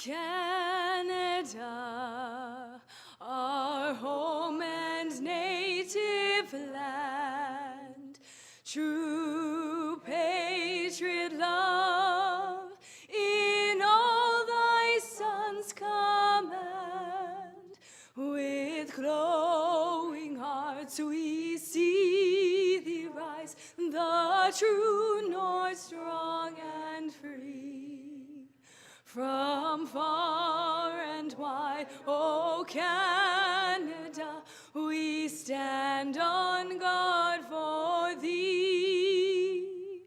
Canada, our home and native land, true patriot love in all thy sons command. With glowing hearts we see thee rise, the true North strong and free. From far and wide, O Canada, we stand on guard for thee.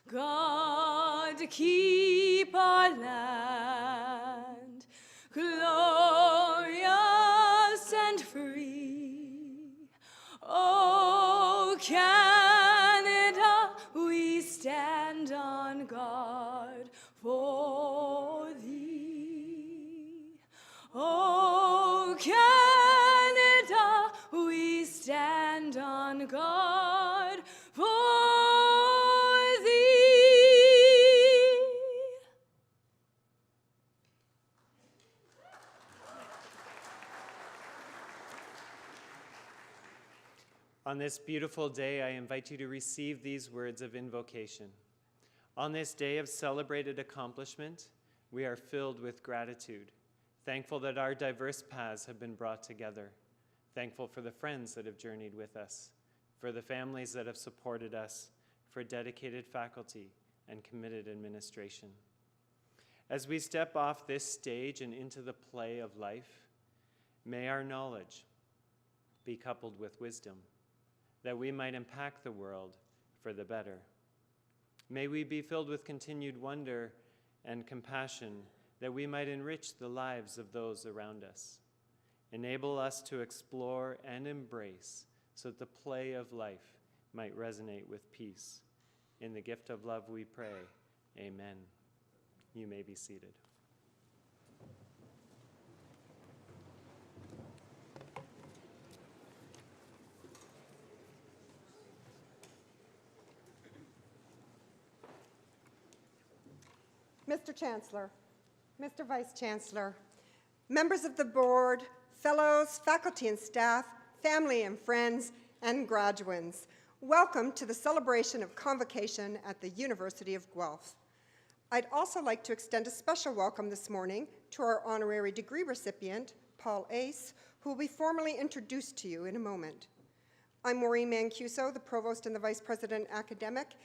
God, keep our land glorious and free. O Canada, we stand on guard for thee. O Canada, we stand on guard for thee. On this beautiful day, I invite you to receive these words of invocation. On this day of celebrated accomplishment, we are filled with gratitude, thankful that our diverse paths have been brought together, thankful for the friends that have journeyed with us, for the families that have supported us, for dedicated faculty and committed administration. As we step off this stage and into the play of life, may our knowledge be coupled with wisdom, that we might impact the world for the better. May we be filled with continued wonder and compassion, that we might enrich the lives of those around us. Enable us to explore and embrace, so that the play of life might resonate with peace. In the gift of love we pray, amen. You may be seated. Mr. Chancellor, Mr. Vice Chancellor, members of the board, fellows, faculty and staff, family and friends, and graduands, welcome to the celebration of convocation at the University of Guelph. I'd also like to extend a special welcome this morning to our honorary degree recipient, Paul Ace, who will be formally introduced to you in a moment. I'm Maureen Mancuso, the Provost and the Vice President Academic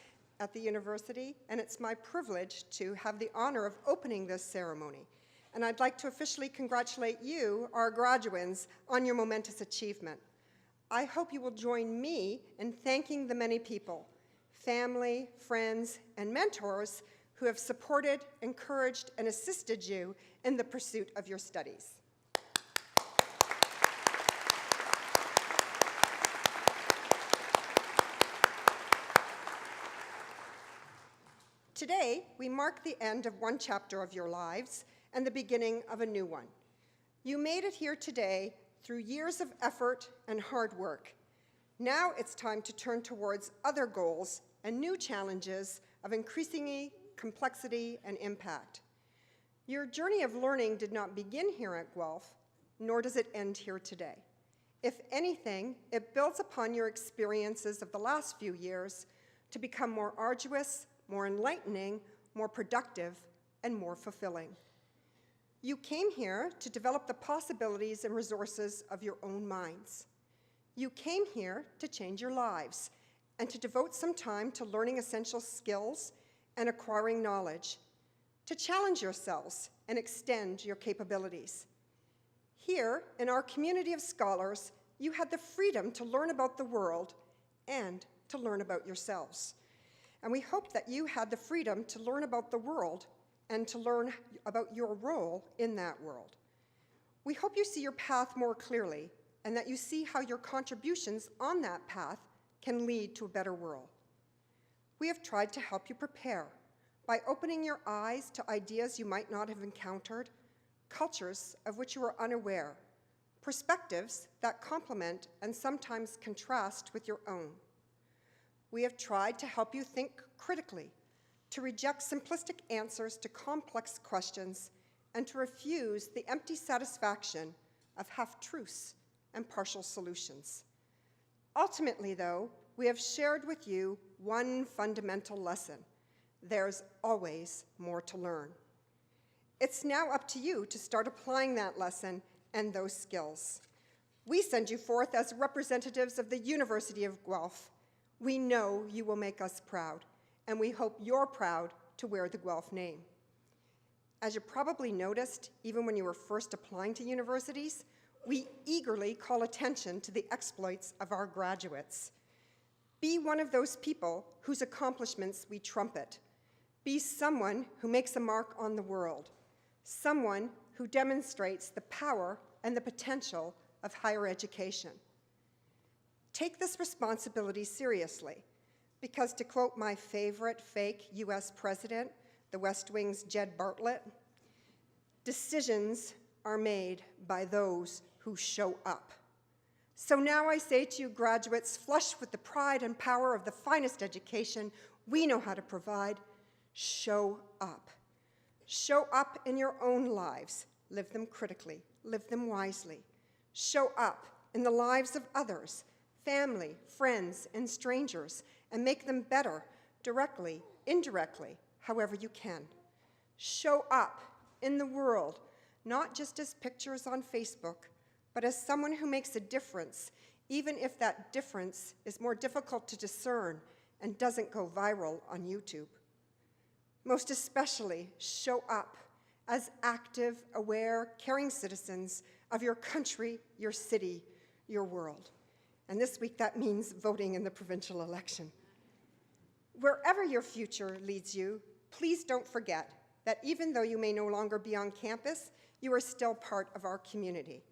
at the university, and it's my privilege to have the honor of opening this ceremony. And I'd like to officially congratulate you, our graduands, on your momentous achievement. I hope you will join me in thanking the many people, family, friends, and mentors who have supported, encouraged, and assisted you in the pursuit of your studies. Today, we mark the end of one chapter of your lives and the beginning of a new one. You made it here today through years of effort and hard work. Now it's time to turn towards other goals and new challenges of increasing complexity and impact. Your journey of learning did not begin here at Guelph, nor does it end here today. If anything, it builds upon your experiences of the last few years to become more arduous, more enlightening, more productive, and more fulfilling. You came here to develop the possibilities and resources of your own minds. You came here to change your lives and to devote some time to learning essential skills and acquiring knowledge, to challenge yourselves and extend your capabilities. Here, in our community of scholars, you had the freedom to learn about the world and to learn about yourselves. And we hope that you had the freedom to learn about the world and to learn about your role in that world. We hope you see your path more clearly and that you see how your contributions on that path can lead to a better world. We have tried to help you prepare by opening your eyes to ideas you might not have encountered, cultures of which you were unaware, perspectives that complement and sometimes contrast with your own. We have tried to help you think critically, to reject simplistic answers to complex questions, and to refuse the empty satisfaction of half-truths and partial solutions. Ultimately, though, we have shared with you one fundamental lesson: there's always more to learn. It's now up to you to start applying that lesson and those skills. We send you forth as representatives of the University of Guelph. We know you will make us proud, and we hope you're proud to wear the Guelph name. As you probably noticed, even when you were first applying to universities, we eagerly call attention to the exploits of our graduates. Be one of those people whose accomplishments we trumpet. Be someone who makes a mark on the world, someone who demonstrates the power and the potential of higher education. Take this responsibility seriously, because to quote my favorite fake US president, the West Wing's Jed Bartlett, decisions are made by those who show up. So now I say to you graduates, flushed with the pride and power of the finest education we know how to provide, show up. Show up in your own lives. Live them critically. Live them wisely. Show up in the lives of others, family, friends, and strangers, and make them better, directly, indirectly, however you can. Show up in the world, not just as pictures on Facebook, but as someone who makes a difference, even if that difference is more difficult to discern and doesn't go viral on YouTube. Most especially, show up as active, aware, caring citizens of your country, your city, your world. And this week, that means voting in the provincial election. Wherever your future leads you, please don't forget that even though you may no longer be on campus, you are still part of our community.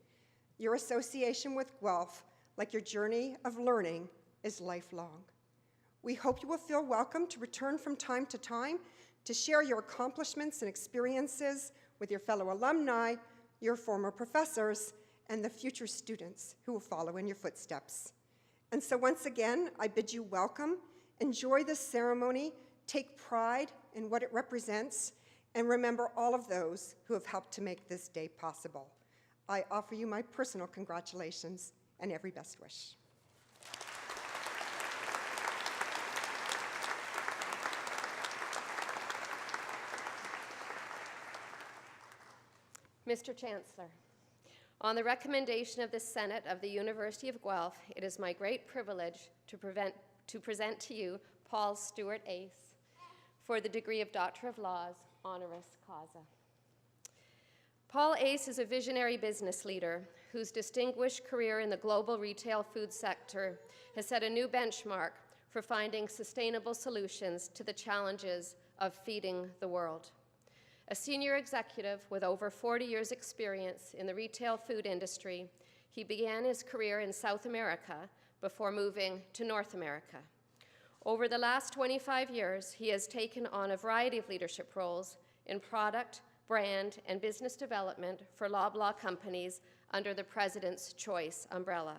Your association with Guelph, like your journey of learning, is lifelong. We hope you will feel welcome to return from time to time to share your accomplishments and experiences with your fellow alumni, your former professors, and the future students who will follow in your footsteps. And so once again, I bid you welcome, enjoy this ceremony, take pride in what it represents, and remember all of those who have helped to make this day possible. I offer you my personal congratulations and every best wish. Mr. Chancellor, on the recommendation of the Senate of the University of Guelph, it is my great privilege to present to you Paul Stewart Ace for the degree of Doctor of Laws, honoris causa. Paul Ace is a visionary business leader whose distinguished career in the global retail food sector has set a new benchmark for finding sustainable solutions to the challenges of feeding the world. A senior executive with over 40 years' experience in the retail food industry, he began his career in South America before moving to North America. Over the last 25 years, he has taken on a variety of leadership roles in product, brand, and business development for Loblaw companies under the President's Choice umbrella.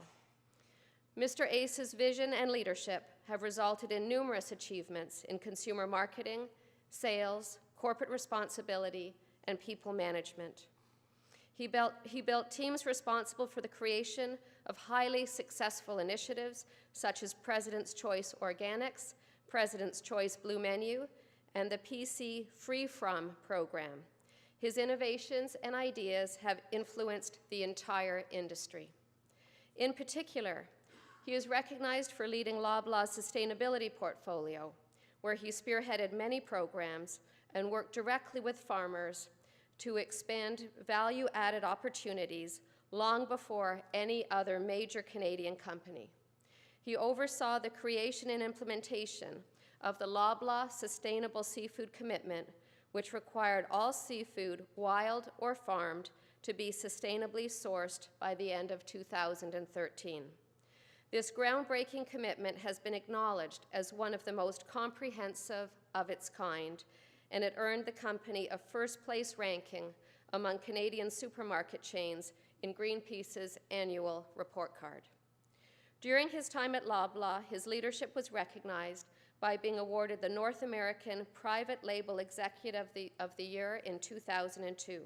Mr. Ace's vision and leadership have resulted in numerous achievements in consumer marketing, sales, corporate responsibility, and people management. He built teams responsible for the creation of highly successful initiatives such as President's Choice Organics, President's Choice Blue Menu, and the PC Free From program. His innovations and ideas have influenced the entire industry. In particular, he is recognized for leading Loblaw's sustainability portfolio, where he spearheaded many programs and worked directly with farmers to expand value-added opportunities long before any other major Canadian company. He oversaw the creation and implementation of the Loblaw Sustainable Seafood Commitment, which required all seafood, wild or farmed, to be sustainably sourced by the end of 2013. This groundbreaking commitment has been acknowledged as one of the most comprehensive of its kind, and it earned the company a first-place ranking among Canadian supermarket chains in Greenpeace's annual report card. During his time at Loblaw, his leadership was recognized by being awarded the North American Private Label Executive of the Year in 2002.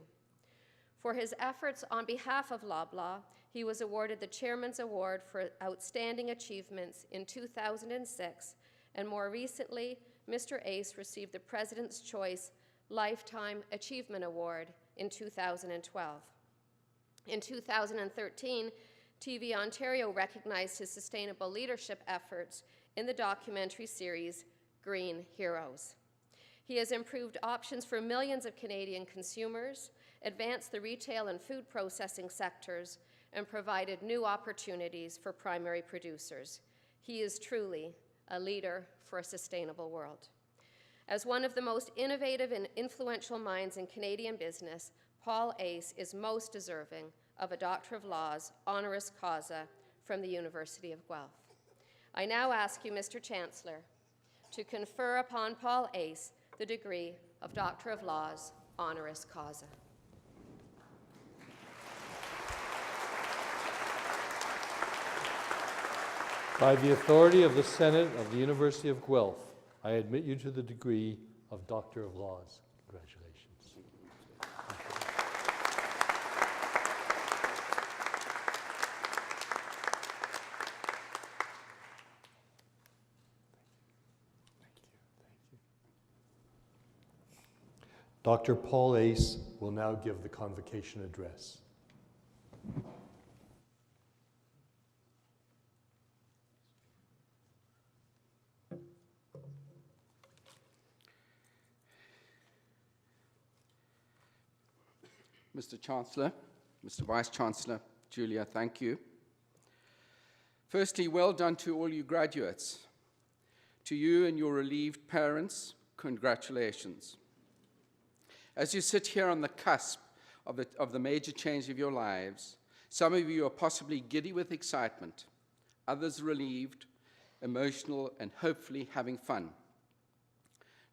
For his efforts on behalf of Loblaw, he was awarded the Chairman's Award for Outstanding Achievements in 2006, and more recently, Mr. Ace received the President's Choice Lifetime Achievement Award in 2012. In 2013, TV Ontario recognized his sustainable leadership efforts in the documentary series Green Heroes. He has improved options for millions of Canadian consumers, advanced the retail and food processing sectors, and provided new opportunities for primary producers. He is truly a leader for a sustainable world. As one of the most innovative and influential minds in Canadian business, Paul Ace is most deserving of a Doctor of Laws honoris causa from the University of Guelph. I now ask you, Mr. Chancellor, to confer upon Paul Ace the degree of Doctor of Laws honoris causa. By the authority of the Senate of the University of Guelph, I admit you to the degree of Doctor of Laws. Congratulations. Dr. Paul Ace will now give the convocation address. Mr. Chancellor, Mr. Vice-Chancellor, Julia, thank you. Firstly, well done to all you graduates. To you and your relieved parents, congratulations. As you sit here on the cusp of the major change of your lives, some of you are possibly giddy with excitement, others relieved, emotional, and hopefully having fun.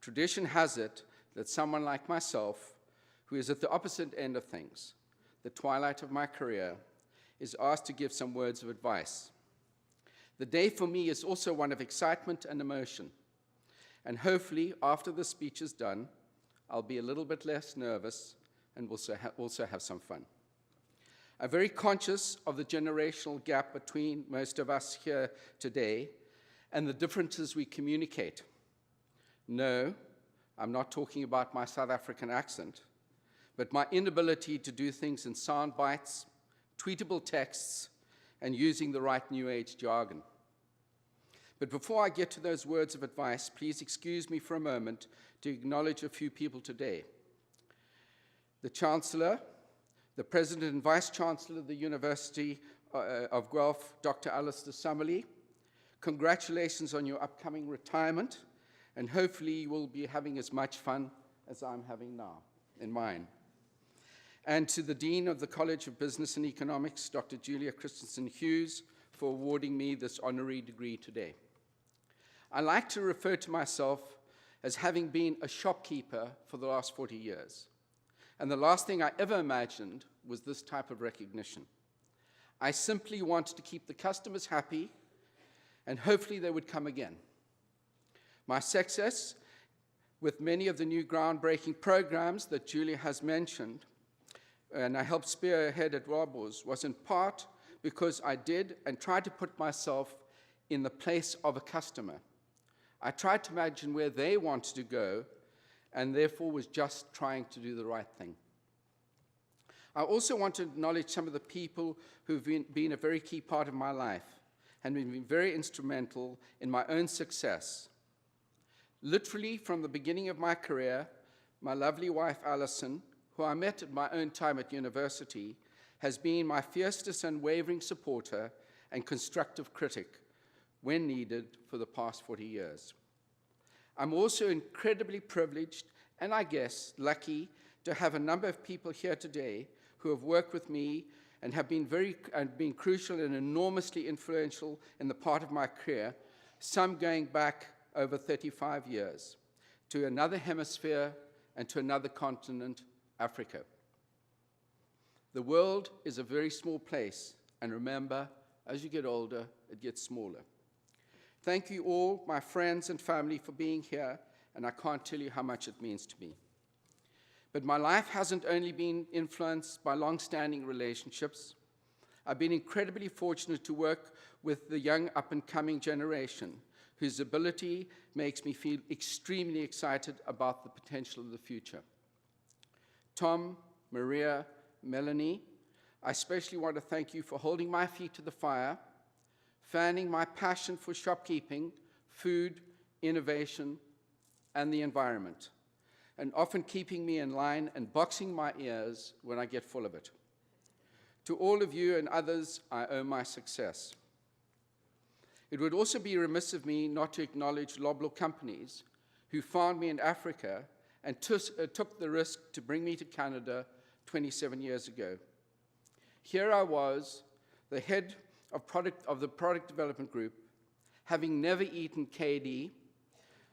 Tradition has it that someone like myself, who is at the opposite end of things, the twilight of my career, is asked to give some words of advice. The day for me is also one of excitement and emotion, and hopefully, after the speech is done, I'll be a little bit less nervous and also have some fun. I'm very conscious of the generational gap between most of us here today and the differences we communicate. No, I'm not talking about my South African accent, but my inability to do things in sound bites, tweetable texts, and using the right New Age jargon. But before I get to those words of advice, please excuse me for a moment to acknowledge a few people today. The Chancellor, the President and Vice-Chancellor of the University of Guelph, Dr. Alistair Summerlee. Congratulations on your upcoming retirement, and hopefully you will be having as much fun as I'm having now in mine. And to the Dean of the College of Business and Economics, Dr. Julia Christensen Hughes, for awarding me this honorary degree today. I like to refer to myself as having been a shopkeeper for the last 40 years. And the last thing I ever imagined was this type of recognition. I simply wanted to keep the customers happy, and hopefully they would come again. My success with many of the new groundbreaking programs that Julia has mentioned, and I helped spearhead at Loblaws, was in part because I did and tried to put myself in the place of a customer. I tried to imagine where they wanted to go, and therefore was just trying to do the right thing. I also want to acknowledge some of the people who've been a very key part of my life and been very instrumental in my own success. Literally from the beginning of my career, my lovely wife Alison, who I met at my own time at university, has been my fiercest and unwavering supporter and constructive critic when needed for the past 40 years. I'm also incredibly privileged and I guess lucky to have a number of people here today who have worked with me and have been been crucial and enormously influential in the part of my career, some going back over 35 years, to another hemisphere and to another continent, Africa. The world is a very small place, and remember, as you get older, it gets smaller. Thank you all, my friends and family, for being here, and I can't tell you how much it means to me. But my life hasn't only been influenced by long-standing relationships. I've been incredibly fortunate to work with the young up-and-coming generation, whose ability makes me feel extremely excited about the potential of the future. Tom, Maria, Melanie, I especially want to thank you for holding my feet to the fire, fanning my passion for shopkeeping, food, innovation, and the environment, and often keeping me in line and boxing my ears when I get full of it. To all of you and others, I owe my success. It would also be remiss of me not to acknowledge Loblaw companies who found me in Africa and took the risk to bring me to Canada 27 years ago. Here I was, the head of the product development group, having never eaten KD.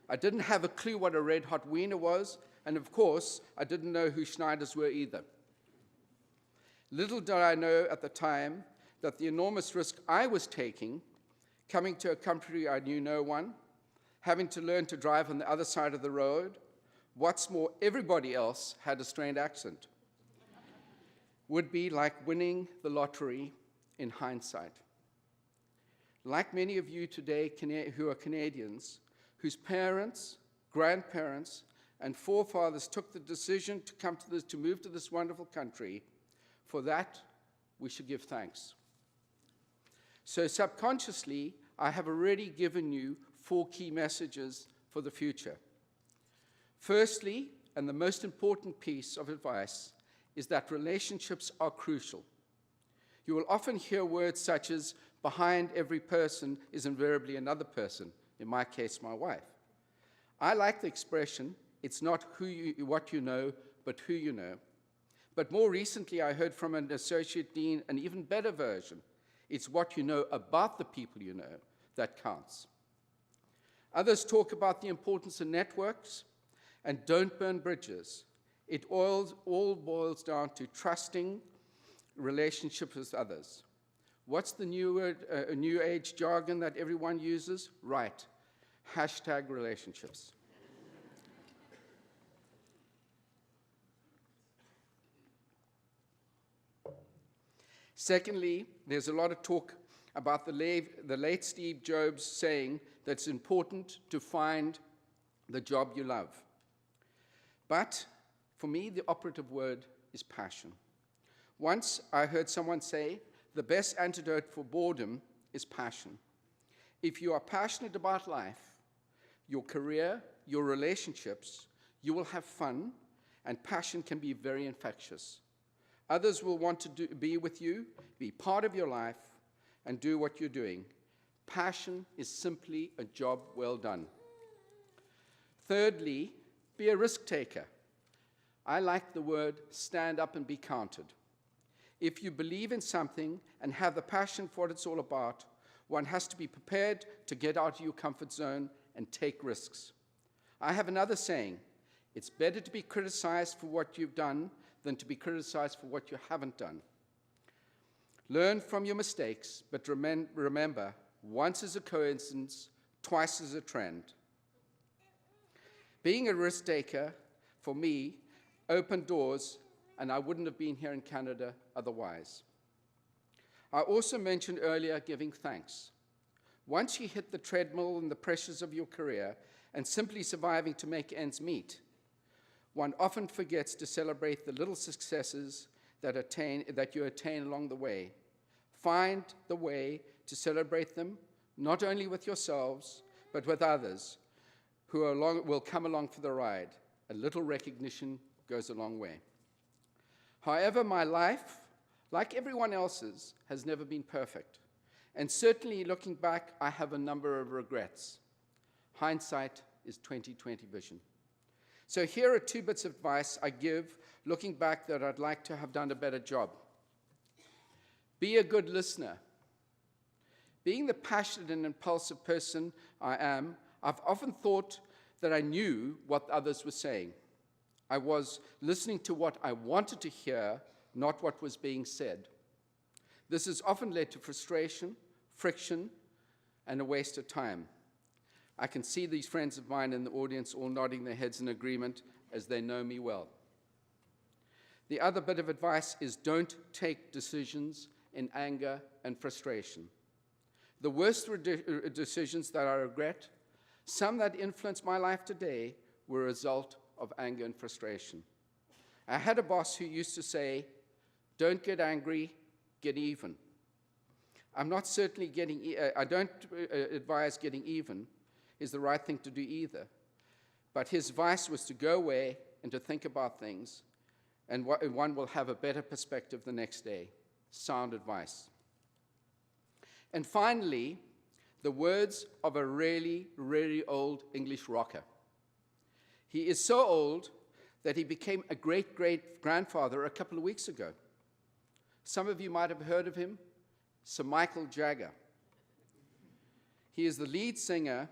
I didn't have a clue what a red hot wiener was, and of course, I didn't know who Schneiders were either. Little did I know at the time that the enormous risk I was taking, coming to a country I knew no one, having to learn to drive on the other side of the road, what's more, everybody else had a strained accent, would be like winning the lottery in hindsight. Like many of you today who are Canadians, whose parents, grandparents, and forefathers took the decision to move to this wonderful country, for that, we should give thanks. So subconsciously, I have already given you 4 key messages for the future. Firstly, and the most important piece of advice, is that relationships are crucial. You will often hear words such as, behind every person is invariably another person, in my case, my wife. I like the expression, it's not what you know, but who you know. But more recently, I heard from an associate dean an even better version. It's what you know about the people you know that counts. Others talk about the importance of networks and don't burn bridges. It all boils down to trusting relationships with others. What's the new age jargon that everyone uses? Right, #relationships. Secondly, there's a lot of talk about the late Steve Jobs saying that it's important to find the job you love. But for me, the operative word is passion. Once I heard someone say, the best antidote for boredom is passion. If you are passionate about life, your career, your relationships, you will have fun, and passion can be very infectious. Others will want to be with you, be part of your life, and do what you're doing. Passion is simply a job well done. Thirdly, be a risk taker. I like the word stand up and be counted. If you believe in something and have the passion for what it's all about, one has to be prepared to get out of your comfort zone and take risks. I have another saying, it's better to be criticized for what you've done than to be criticized for what you haven't done. Learn from your mistakes, but remember, once is a coincidence, twice is a trend. Being a risk taker, for me, opened doors, and I wouldn't have been here in Canada otherwise. I also mentioned earlier giving thanks. Once you hit the treadmill and the pressures of your career and simply surviving to make ends meet, one often forgets to celebrate the little successes that you attain along the way. Find the way to celebrate them, not only with yourselves, but with others who will come along for the ride. A little recognition goes a long way. However, my life, like everyone else's, has never been perfect. And certainly looking back, I have a number of regrets. Hindsight is 20/20 vision. So here are 2 bits of advice I give looking back that I'd like to have done a better job. Be a good listener. Being the passionate and impulsive person I am, I've often thought that I knew what others were saying. I was listening to what I wanted to hear, not what was being said. This has often led to frustration, friction, and a waste of time. I can see these friends of mine in the audience all nodding their heads in agreement as they know me well. The other bit of advice is don't take decisions in anger and frustration. The worst decisions that I regret, some that influenced my life today, were a result of anger and frustration. I had a boss who used to say, don't get angry, get even. I'm not certainly I don't advise getting even is the right thing to do either. But his advice was to go away and to think about things, and one will have a better perspective the next day. Sound advice. And finally, the words of a really, really old English rocker. He is so old that he became a great-great-grandfather a couple of weeks ago. Some of you might have heard of him, Sir Michael Jagger. He is the lead singer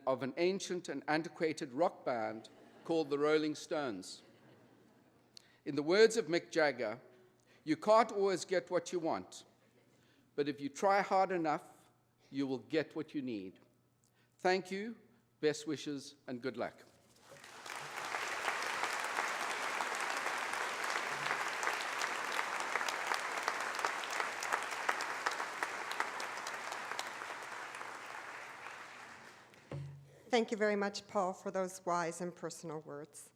of an ancient and antiquated rock band called the Rolling Stones. In the words of Mick Jagger, you can't always get what you want, but if you try hard enough, you will get what you need. Thank you, best wishes, and good luck. Thank you very much, Paul, for those wise and personal words.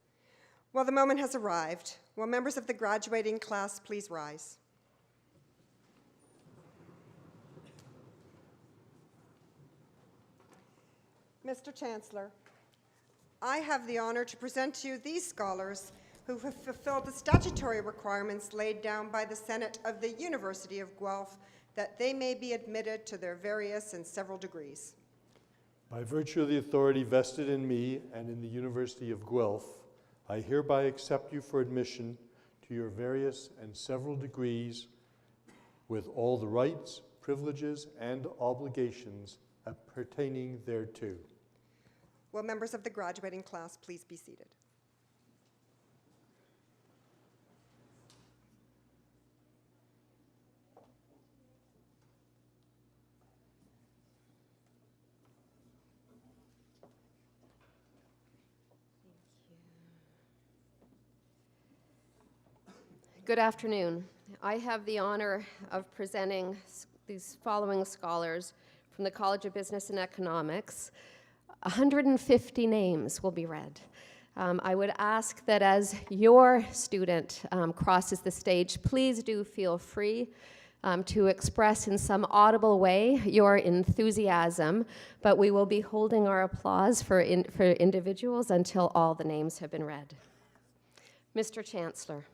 Well, the moment has arrived. Will members of the graduating class please rise? Mr. Chancellor, I have the honor to present to you these scholars who have fulfilled the statutory requirements laid down by the Senate of the University of Guelph that they may be admitted to their various and several degrees. By virtue of the authority vested in me and in the University of Guelph, I hereby accept you for admission to your various and several degrees with all the rights, privileges, and obligations pertaining thereto. Will members of the graduating class please be seated? Good afternoon. I have the honor of presenting these following scholars from the College of Business and Economics. 150 names will be read. I would ask that as your student crosses the stage, please do feel free to express in some audible way your enthusiasm, but we will be holding our applause for individuals until all the names have been read. Mr. Chancellor,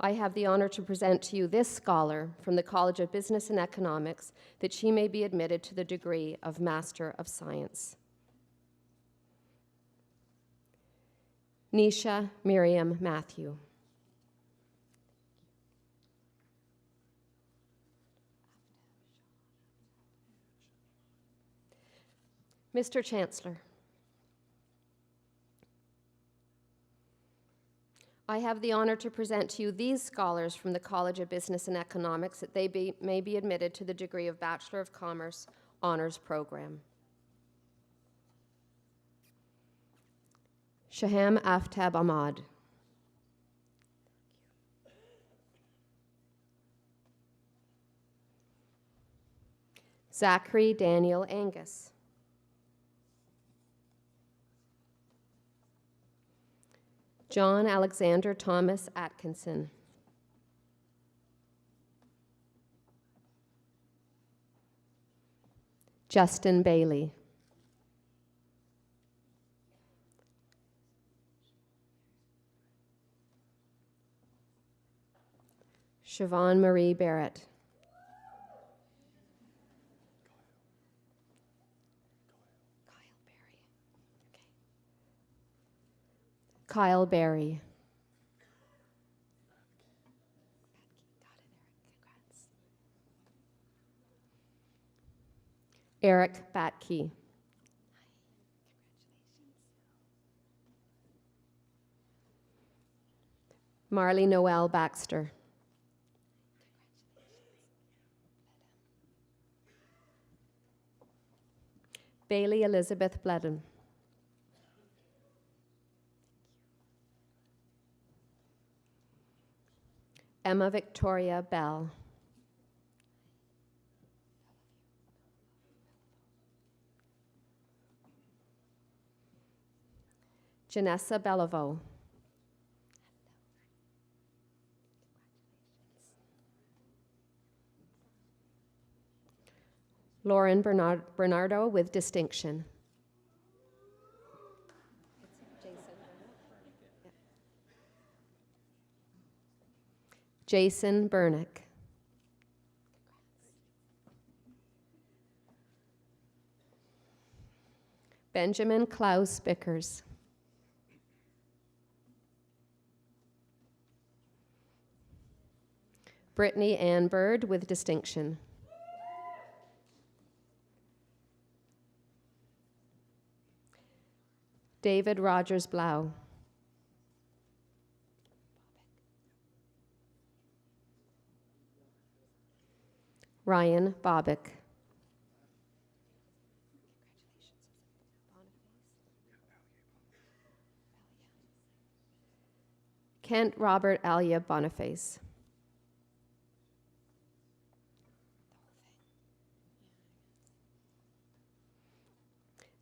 I have the honor to present to you this scholar from the College of Business and Economics that she may be admitted to the degree of Master of Science. Nisha Miriam Matthew. Mr. Chancellor, I have the honor to present to you these scholars from the College of Business and Economics that they may be admitted to the degree of Bachelor of Commerce Honors Program. Shaham Aftab Ahmad. Zachary Daniel Angus. John Alexander Thomas Atkinson. Justin Bailey. Siobhan Marie Barrett. Kyle Berry. Eric Batke. Marley Noel Baxter. Bailey Elizabeth Bledden. Emma Victoria Bell. Janessa Bellavo. Lauren Bernardo with distinction. Jason Bernick. Benjamin Klaus Bickers. Brittany Ann Bird with distinction. David Rogers Blau. Ryan Bobick. Kent Robert Alia Boniface.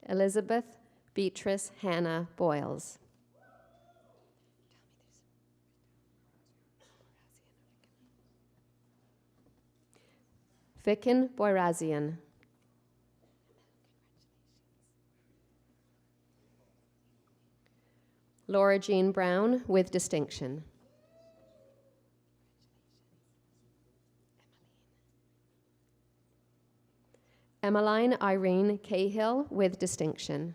Elizabeth Beatrice Hannah Boyles. Vikin Boyrazian. Laura Jean Brown with distinction. Emmeline Irene Cahill with distinction.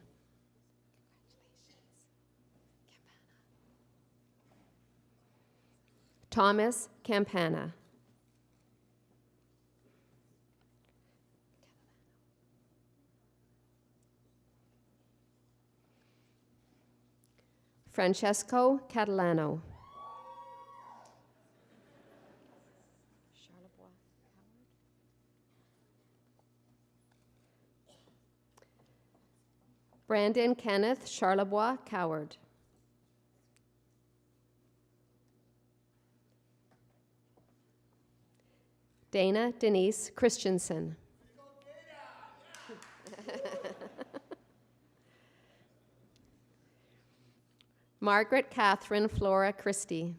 Thomas Campana. Francesco Catalano. Brandon Kenneth Charlebois Coward. Dana Denise Christensen. Margaret Catherine Flora Christie.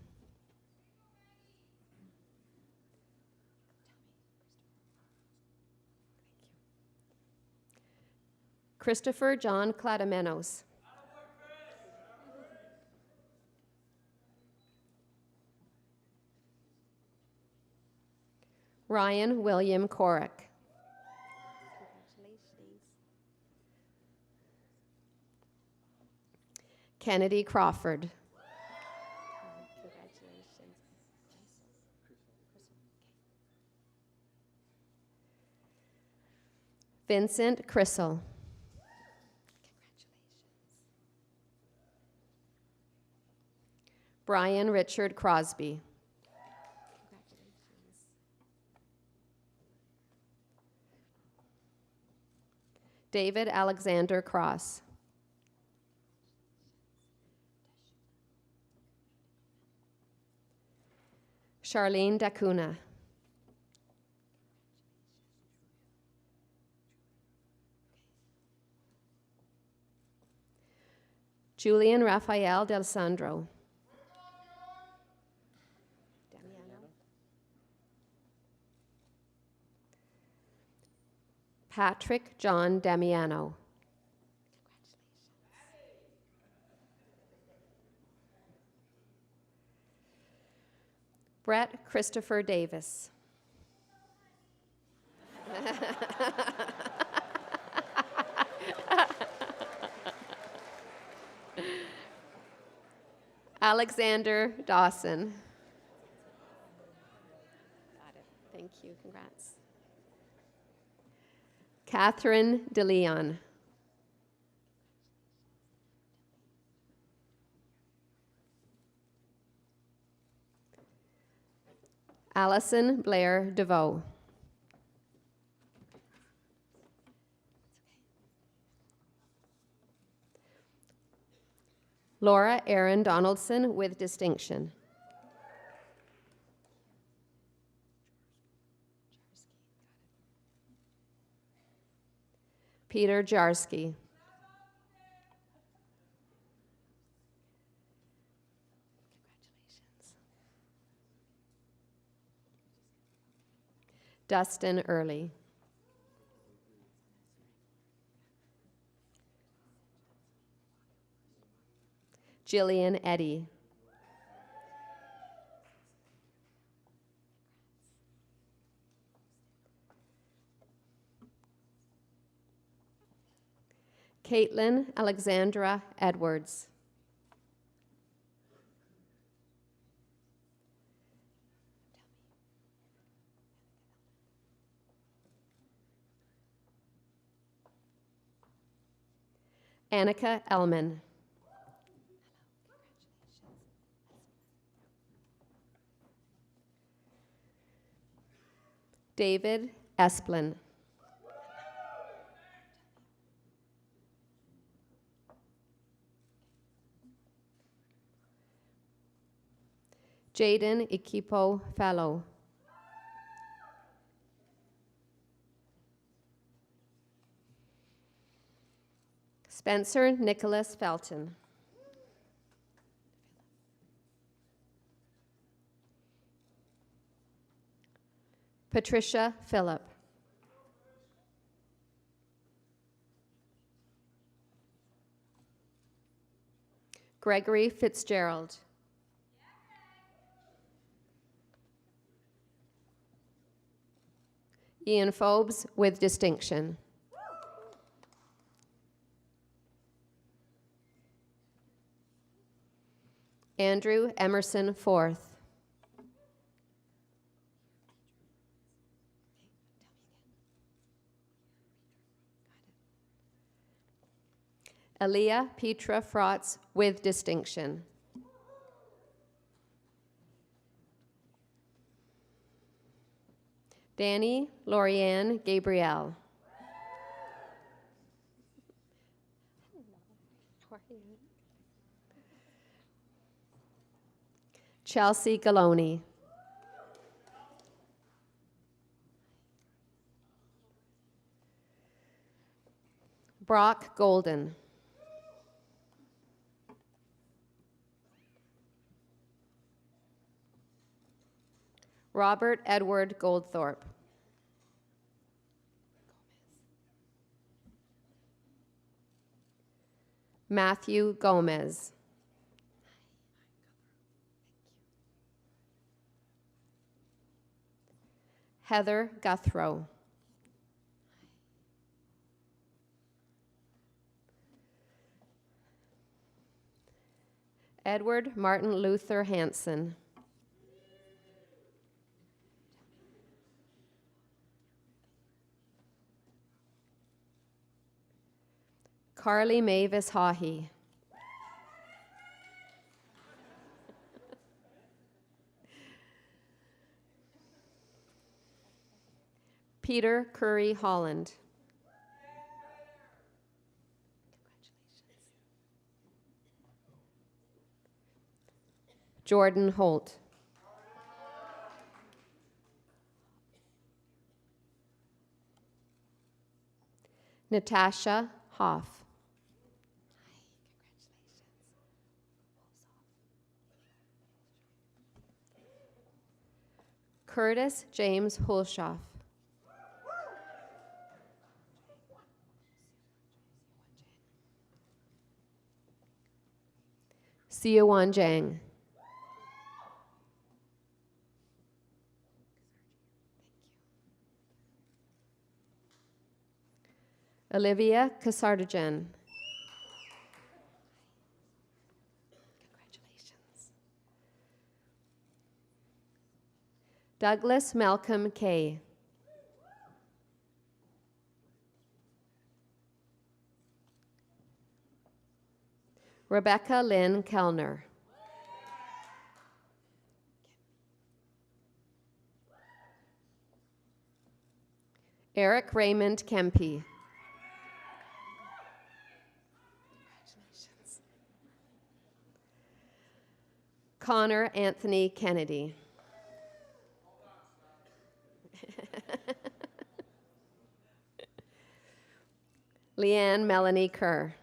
Christopher John Cladamenos. Ryan William Corrick. Kennedy Crawford. Vincent Crissell. Brian Richard Crosby. David Alexander Cross. Charlene Dacuna. Julian Rafael Del Sandro. Patrick John Damiano. Brett Christopher Davis. Alexander Dawson. Got it. Thank you. Congrats. Catherine DeLeon. Allison Blair DeVoe. Laura Erin Donaldson with distinction. Peter Jarsky. Dustin Early. Jillian Eddy. Caitlin Alexandra Edwards. Annika Elman. David Esplin. Jaden Equipo Fellow. Spencer Nicholas Felton. Patricia Phillip. Gregory Fitzgerald. Ian Phobes with distinction. Andrew Emerson Forth. Aaliyah Petra Frotz with distinction. Danny Lorianne Gabrielle. Chelsea Galoni. Brock Golden. Robert Edward Goldthorpe. Matthew Gomez. Heather Guthrow. Edward Martin Luther Hansen. Carly Mavis Haughey. Peter Curry Holland. Jordan Holt. Natasha Hoff. Curtis James Hulshoff. Siawan Jang. Olivia Kasardajan. Congratulations. Douglas Malcolm Kay. Rebecca Lynn Kellner. Eric Raymond Kempe. Connor Anthony Kennedy. Leanne Melanie Kerr.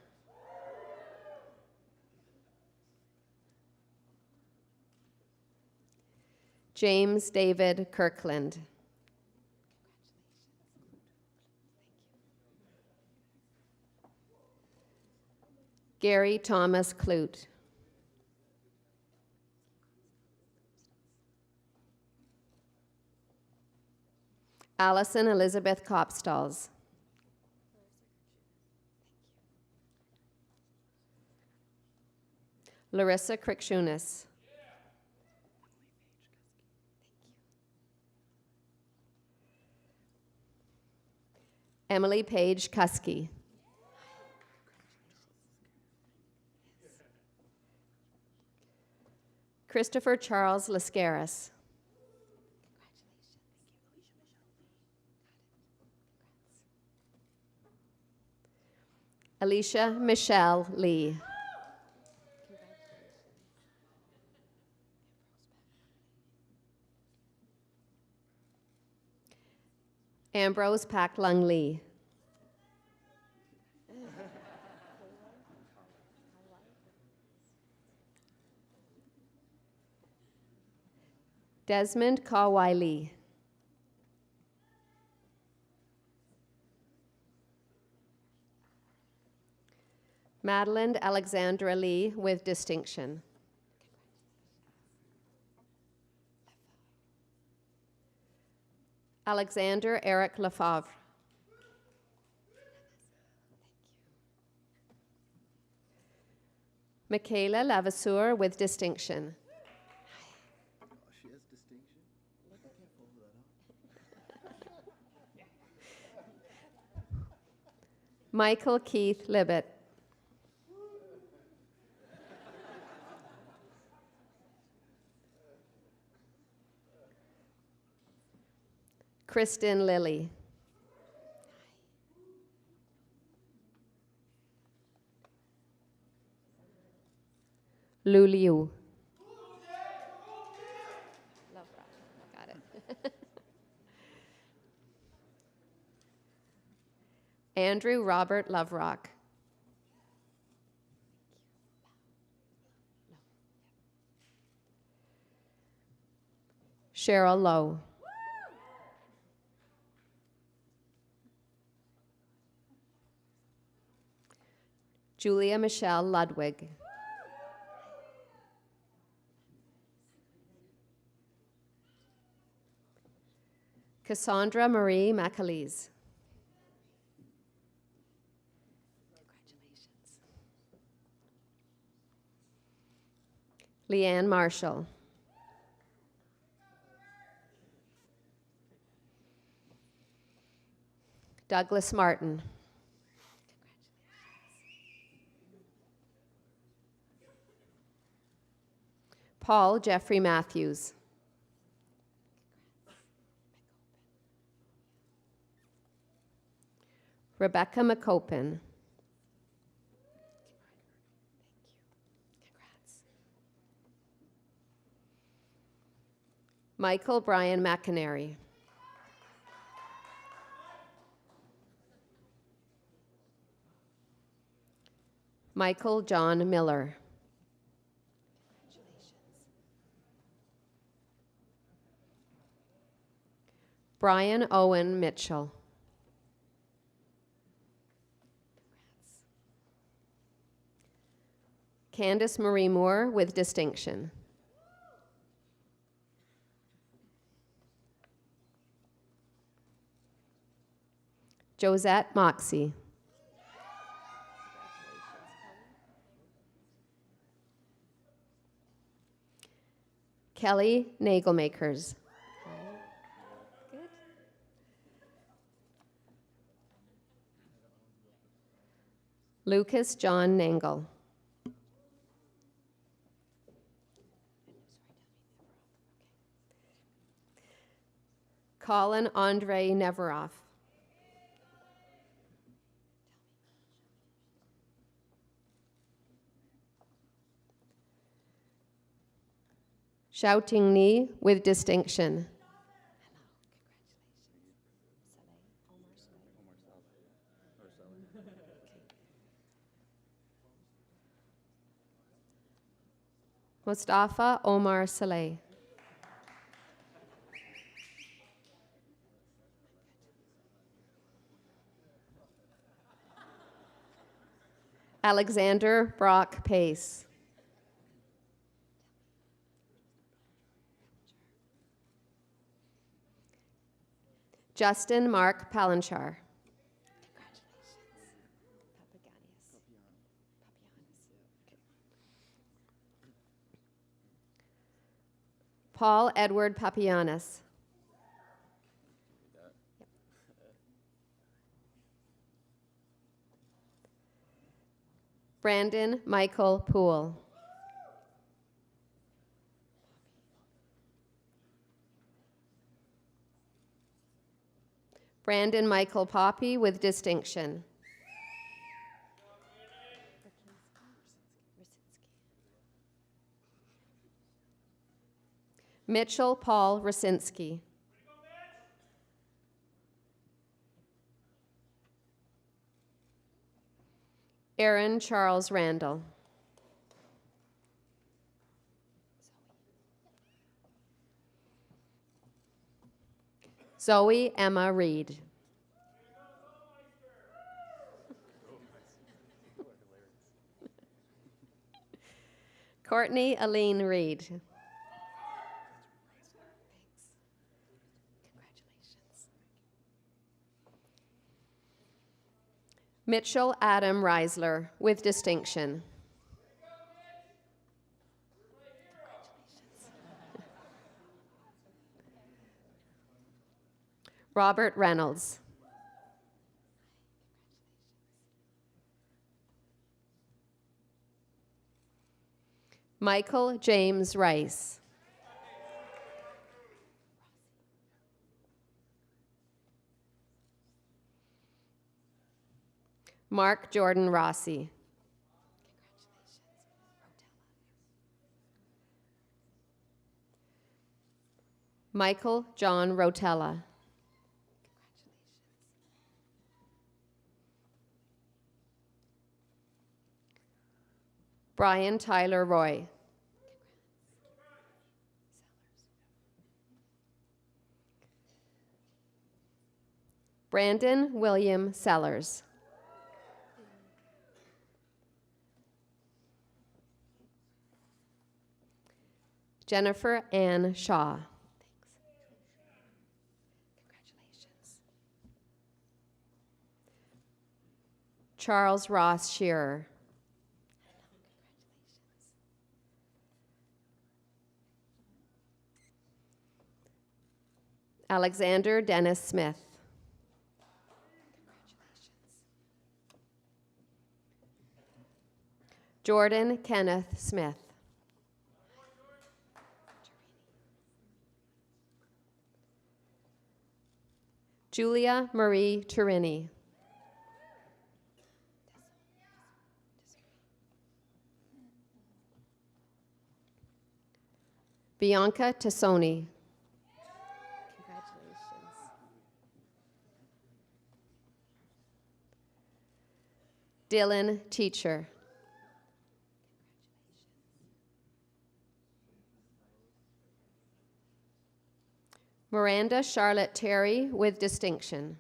James David Kirkland. Gary Thomas Clute. Allison Elizabeth Kopstalls. Larissa Krikshunas. Emily Page Kuski. Christopher Charles Lascaris. Alicia Michelle Lee. Ambrose Pak Lung Lee. Desmond Kawai Lee. Madeline Alexandra Lee with distinction. Alexander Eric Lefavre. Michaela Lavasseur with distinction. She has distinction? I can't follow that up. Michael Keith Libet. Kristen Lilly. Lu Liu. Got it. Andrew Robert Loverock. Cheryl Lowe. Julia Michelle Ludwig. Cassandra Marie McAleese. Leanne Marshall. Douglas Martin. Paul Jeffrey Matthews. Rebecca McCopin. Michael Brian McInerney. Michael John Miller. Brian Owen Mitchell. Candace Marie Moore with distinction. Josette Moxie. Kelly Nagelmakers. Lucas John Nangle. Colin Andre Neveroff. Shouting Ni with distinction. Mustafa Omar Saleh. Alexander Brock Pace. Justin Mark Palanchar. Paul Edward Papianis. Brandon Michael Poole. Brandon Michael Poppy with distinction. Mitchell Paul Rasinski. Aaron Charles Randall. Zoe Emma Reed. Courtney Aline Reed. Mitchell Adam Reisler with distinction. Robert Reynolds. Michael James Rice. Mark Jordan Rossi. Michael John Rotella. Brian Tyler Roy. Brandon William Sellers. Jennifer Ann Shaw. Congratulations. Charles Ross Shearer. Alexander Dennis Smith. Jordan Kenneth Smith. Julia Marie Turini. Bianca Tassoni. Congratulations. Dylan Teacher. Miranda Charlotte Terry with distinction.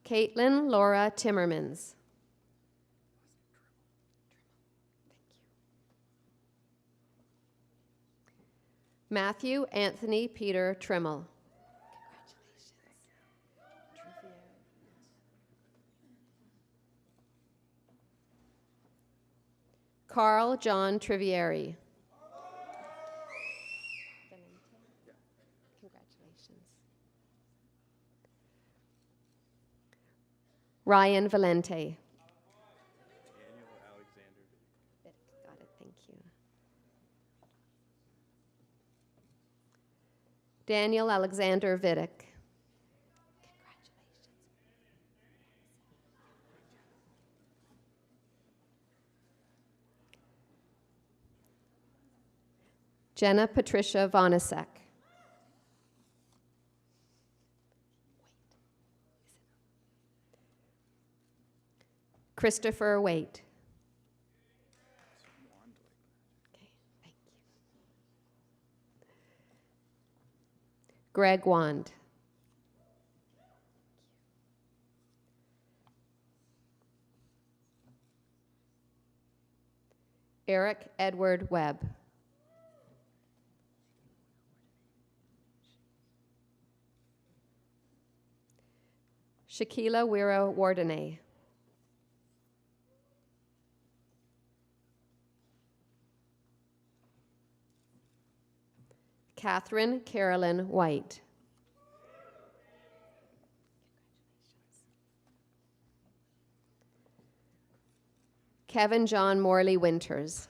Caitlin Laura Timmermans. Matthew Anthony Peter Trimmel. Carl John Trivieri. Congratulations. Ryan Valente. Got it, thank you. Daniel Alexander Vidic. Jenna Patricia Vonasek. Christopher Waite. Okay, thank you. Greg Wand. Eric Edward Webb. Shakila Wira Wardenay. Catherine Carolyn White. Kevin John Morley Winters.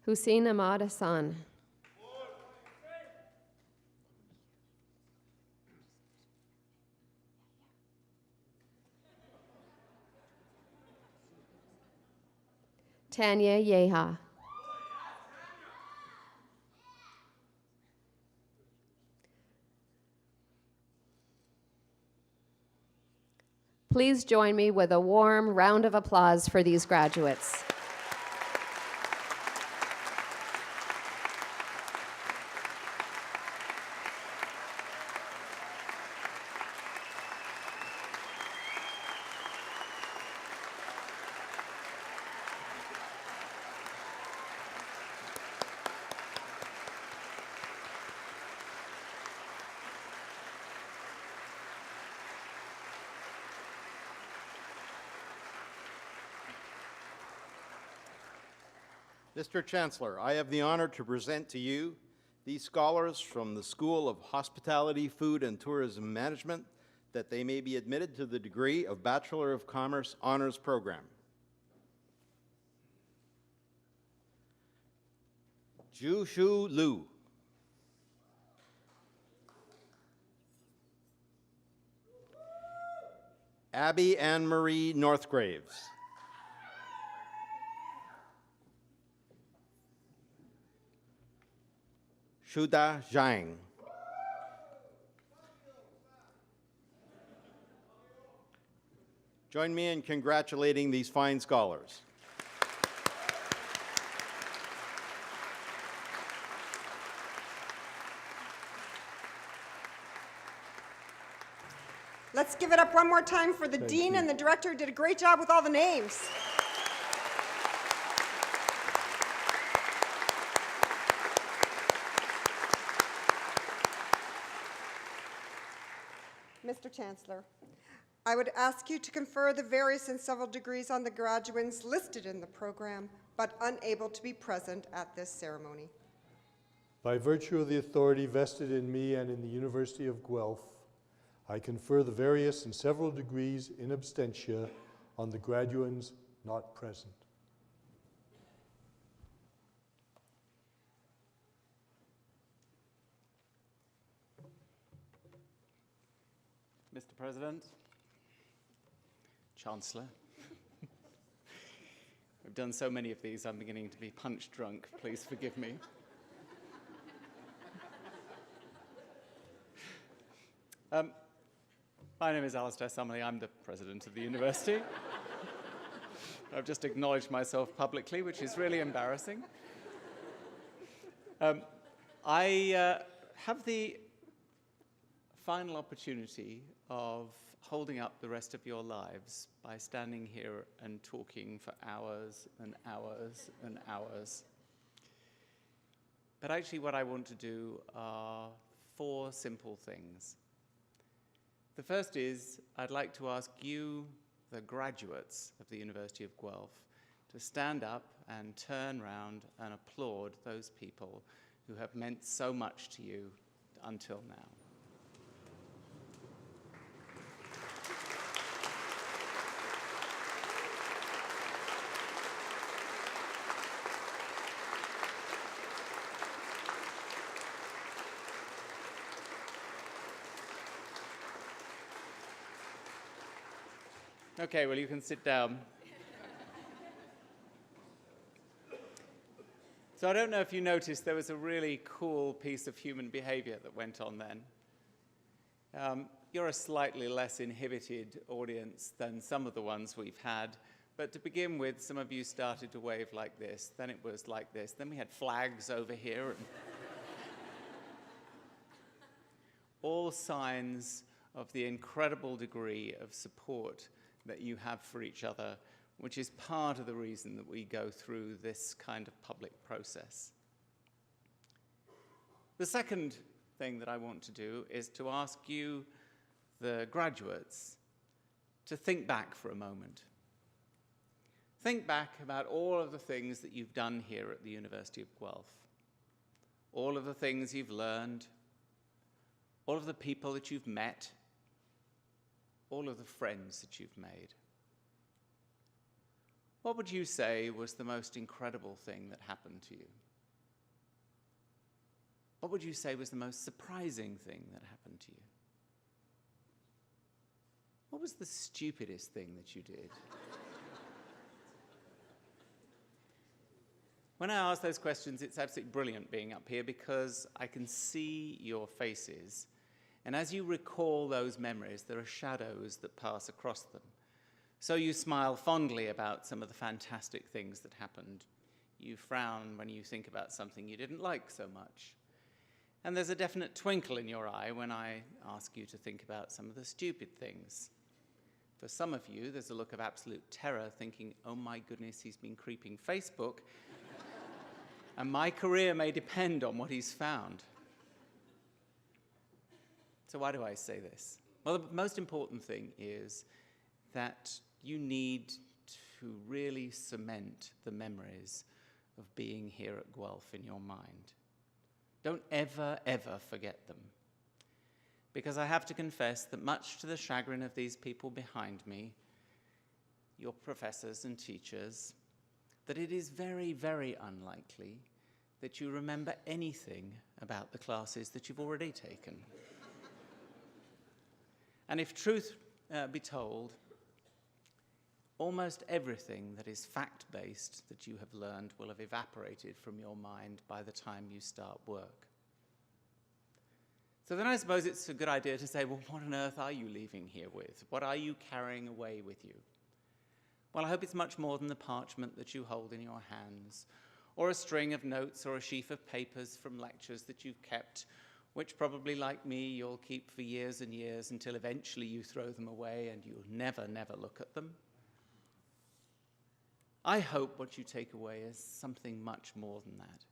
Hussein Ahmad Hassan. Tanya Yeha. Please join me with a warm round of applause for these graduates. Mr. Chancellor, I have the honor to present to you these scholars from the School of Hospitality, Food, and Tourism Management that they may be admitted to the degree of Bachelor of Commerce Honors Program. Jushu Liu. Abby Ann Marie Northgraves. Shuda Zhang. Join me in congratulating these fine scholars. Let's give it up one more time for the dean and the director who did a great job with all the names. Mr. Chancellor, I would ask you to confer the various and several degrees on the graduates listed in the program, but unable to be present at this ceremony. By virtue of the authority vested in me and in the University of Guelph, I confer the various and several degrees in absentia on the graduands not present. Mr. President, Chancellor, we've done so many of these, I'm beginning to be punch drunk. Please forgive me. My name is Alistair Summerley. I'm the president of the university. I've just acknowledged myself publicly, which is really embarrassing. I have the final opportunity of holding up the rest of your lives by standing here and talking for hours and hours and hours. But actually what I want to do are 4 simple things. The first is I'd like to ask you, the graduates of the University of Guelph, to stand up and turn round and applaud those people who have meant so much to you until now. Okay, well, you can sit down. So I don't know if you noticed, there was a really cool piece of human behavior that went on then. You're a slightly less inhibited audience than some of the ones we've had. But to begin with, some of you started to wave like this. Then it was like this. Then we had flags over here. And all signs of the incredible degree of support that you have for each other, which is part of the reason that we go through this kind of public process. The second thing that I want to do is to ask you, the graduates, to think back for a moment. Think back about all of the things that you've done here at the University of Guelph, all of the things you've learned, all of the people that you've met, all of the friends that you've made. What would you say was the most incredible thing that happened to you? What would you say was the most surprising thing that happened to you? What was the stupidest thing that you did? When I ask those questions, it's absolutely brilliant being up here because I can see your faces. And as you recall those memories, there are shadows that pass across them. So you smile fondly about some of the fantastic things that happened. You frown when you think about something you didn't like so much. And there's a definite twinkle in your eye when I ask you to think about some of the stupid things. For some of you, there's a look of absolute terror, thinking, oh my goodness, he's been creeping Facebook, and my career may depend on what he's found. So why do I say this? Well, the most important thing is that you need to really cement the memories of being here at Guelph in your mind. Don't ever, ever forget them. Because I have to confess that much to the chagrin of these people behind me, your professors and teachers, that it is very, very unlikely that you remember anything about the classes that you've already taken. And if truth be told, almost everything that is fact-based that you have learned will have evaporated from your mind by the time you start work. So then I suppose it's a good idea to say, well, what on earth are you leaving here with? What are you carrying away with you? Well, I hope it's much more than the parchment that you hold in your hands, or a string of notes or a sheaf of papers from lectures that you've kept, which probably, like me, you'll keep for years and years until eventually you throw them away and you'll never, never look at them. I hope what you take away is something much more than that.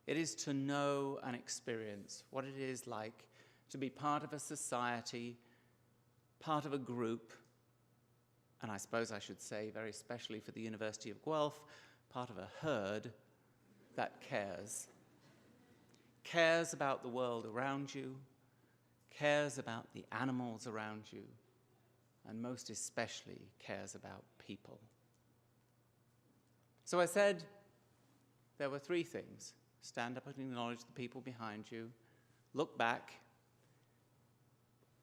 It is to know and experience what it is like to be part of a society, part of a group, and I suppose I should say, very especially for the University of Guelph, part of a herd that cares. Cares about the world around you, cares about the animals around you, and most especially cares about people. So I said there were three things. Stand up and acknowledge the people behind you. Look back.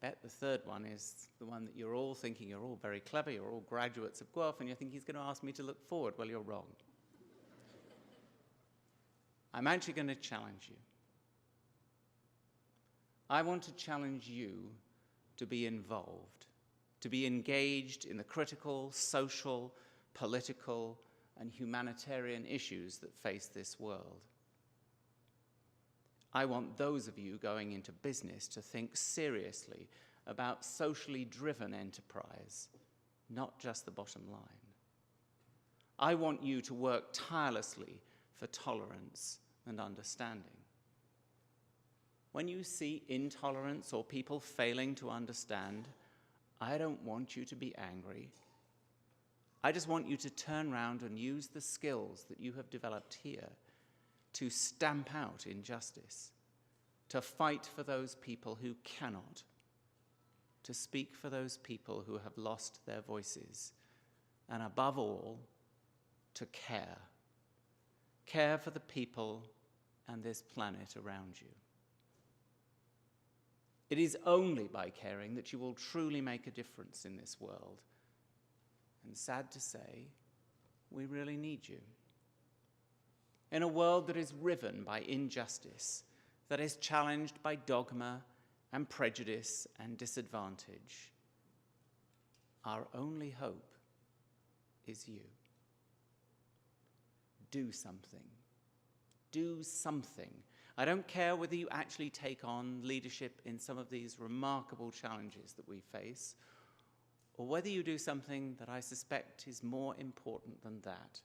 Bet the third one is the one that you're all thinking you're all very clever, you're all graduates of Guelph, and you think he's going to ask me to look forward. Well, you're wrong. I'm actually going to challenge you. I want to challenge you to be involved, to be engaged in the critical, social, political, and humanitarian issues that face this world. I want those of you going into business to think seriously about socially driven enterprise, not just the bottom line. I want you to work tirelessly for tolerance and understanding. When you see intolerance or people failing to understand, I don't want you to be angry. I just want you to turn around and use the skills that you have developed here to stamp out injustice, to fight for those people who cannot, to speak for those people who have lost their voices, and above all, to care. Care for the people and this planet around you. It is only by caring that you will truly make a difference in this world. And sad to say, we really need you. in a world that is riven by injustice, that is challenged by dogma and prejudice and disadvantage. Our only hope is you. Do something. Do something. I don't care whether you actually take on leadership in some of these remarkable challenges that we face, or whether you do something that I suspect is more important than that.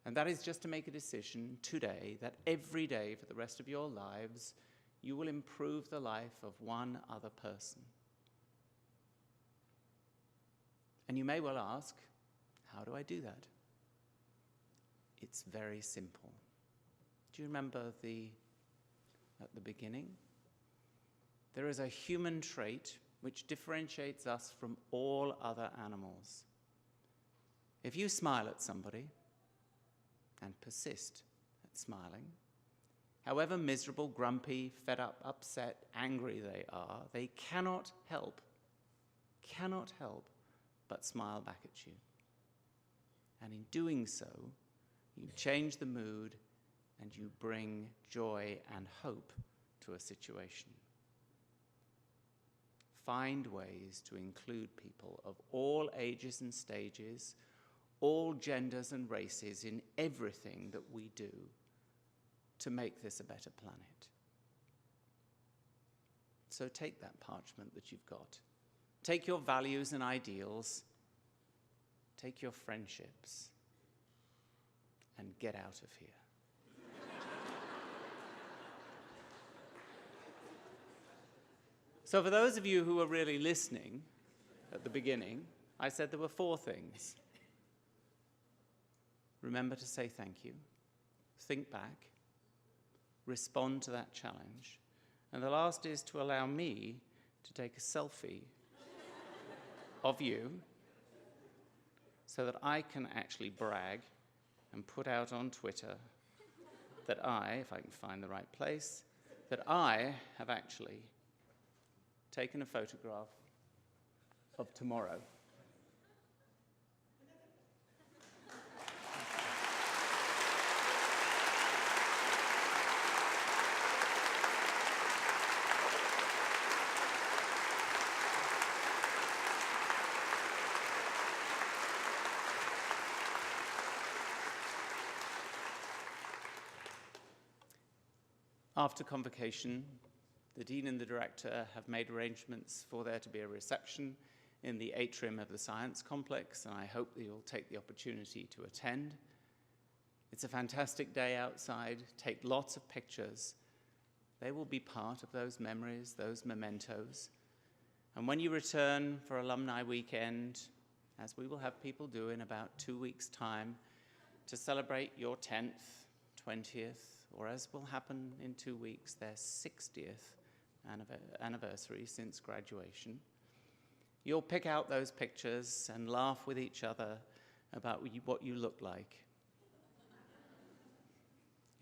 And that is just to make a decision today that every day for the rest of your lives, you will improve the life of one other person. And you may well ask, how do I do that? It's very simple. Do you remember at the beginning? There is a human trait which differentiates us from all other animals. If you smile at somebody and persist at smiling, however miserable, grumpy, fed up, upset, angry they are, they cannot help but smile back at you. And in doing so, you change the mood and you bring joy and hope to a situation. Find ways to include people of all ages and stages, all genders and races in everything that we do to make this a better planet. So take that parchment that you've got. Take your values and ideals. Take your friendships and get out of here. So for those of you who were really listening at the beginning, I said there were 4 things. Remember to say thank you, think back, respond to that challenge, and the last is to allow me to take a selfie of you so that I can actually brag and put out on Twitter that I, if I can find the right place, that I have actually taken a photograph of tomorrow. After convocation, the Dean and the Director have made arrangements for there to be a reception in the atrium of the Science Complex, and I hope that you'll take the opportunity to attend. It's a fantastic day outside. Take lots of pictures. They will be part of those memories, those mementos. And when you return for Alumni Weekend, as we will have people do in about 2 weeks' time, to celebrate your 10th, 20th, or as will happen in 2 weeks, their 60th anniversary since graduation. You'll pick out those pictures and laugh with each other about what you look like,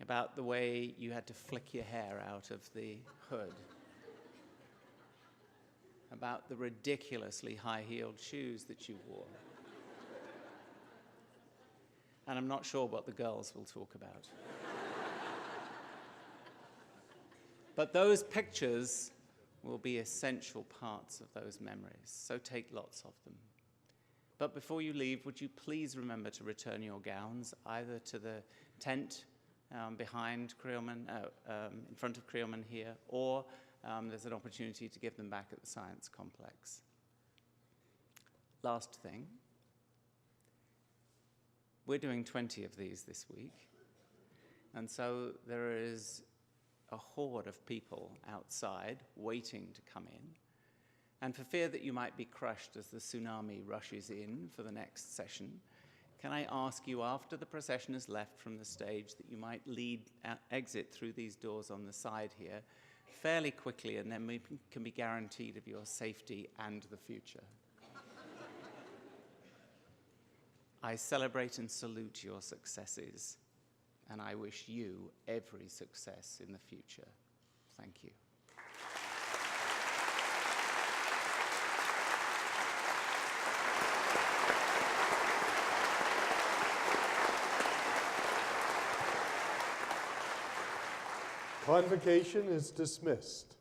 about the way you had to flick your hair out of the hood, about the ridiculously high-heeled shoes that you wore. And I'm not sure what the girls will talk about. But those pictures will be essential parts of those memories, so take lots of them. But before you leave, would you please remember to return your gowns either to the tent behind Creelman, in front of Creelman here, or there's an opportunity to give them back at the Science Complex. Last thing, we're doing 20 of these this week, and so there is a horde of people outside waiting to come in. And for fear that you might be crushed as the tsunami rushes in for the next session, can I ask you, after the procession has left from the stage, that you might exit through these doors on the side here fairly quickly, and then we can be guaranteed of your safety and the future. I celebrate and salute your successes, and I wish you every success in the future. Thank you. Convocation is dismissed.